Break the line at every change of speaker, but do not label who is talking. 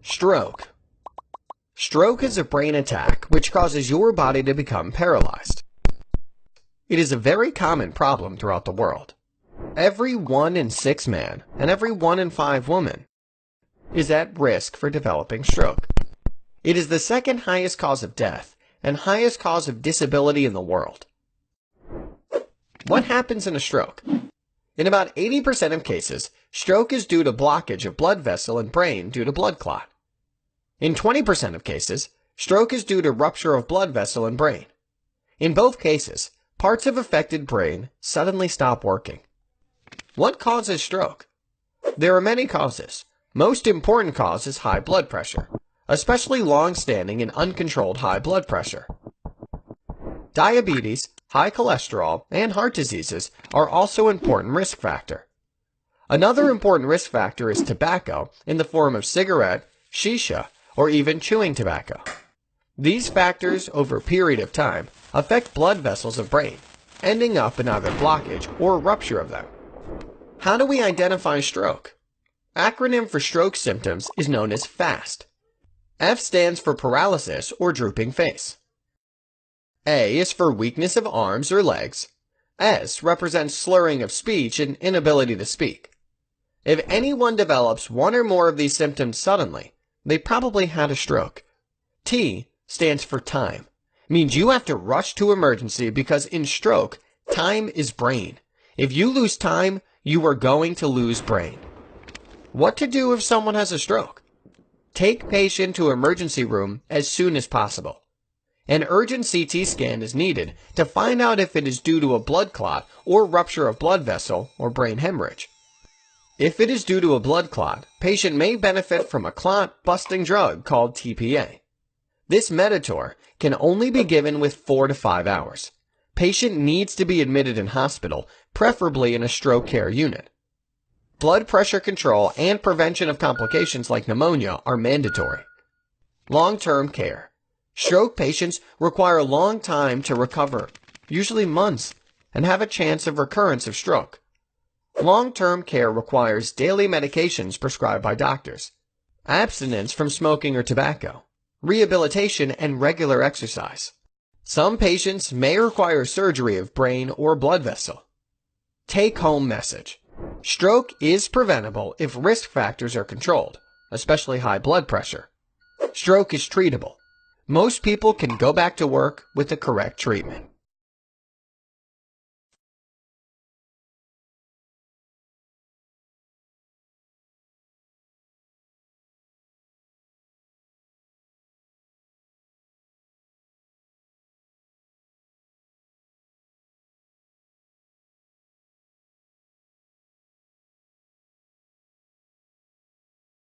Stroke. Stroke is a brain attack which causes your body to become paralyzed. It is a very common problem throughout the world. Every 1 in 6 men and every 1 in 5 women is at risk for developing stroke. It is the second highest cause of death and highest cause of disability in the world. What happens in a stroke? In about 80% of cases, stroke is due to blockage of blood vessel and brain due to blood clot. In 20% of cases, stroke is due to rupture of blood vessel and brain. In both cases, parts of affected brain suddenly stop working. What causes stroke? There are many causes. Most important cause is high blood pressure, especially long-standing and uncontrolled high blood pressure. Diabetes, high cholesterol, and heart diseases are also important risk factor. Another important risk factor is tobacco in the form of cigarette, shisha, or even chewing tobacco. These factors over a period of time affect blood vessels of brain, ending up in either blockage or rupture of them. How do we identify stroke? Acronym for stroke symptoms is known as FAST. F stands for paralysis or drooping face. A is for weakness of arms or legs. S represents slurring of speech and inability to speak. If anyone develops one or more of these symptoms suddenly, they probably had a stroke. T stands for time. Means you have to rush to emergency because in stroke, time is brain. If you lose time, you are going to lose brain. What to do if someone has a stroke? Take patient to emergency room as soon as possible. An urgent CT scan is needed to find out if it is due to a blood clot or rupture of blood vessel or brain hemorrhage. If it is due to a blood clot, patient may benefit from a clot-busting drug called TPA. This Meditor can only be given with 4 to 5 hours. Patient needs to be admitted in hospital, preferably in a stroke care unit. Blood pressure control and prevention of complications like pneumonia are mandatory. Long-term care. Stroke patients require a long time to recover, usually months, and have a chance of recurrence of stroke. Long-term care requires daily medications prescribed by doctors, abstinence from smoking or tobacco, rehabilitation, and regular exercise. Some patients may require surgery of brain or blood vessel. Take-home message. Stroke is preventable if risk factors are controlled, especially high blood pressure. Stroke is treatable. Most people can go back to work with the correct treatment.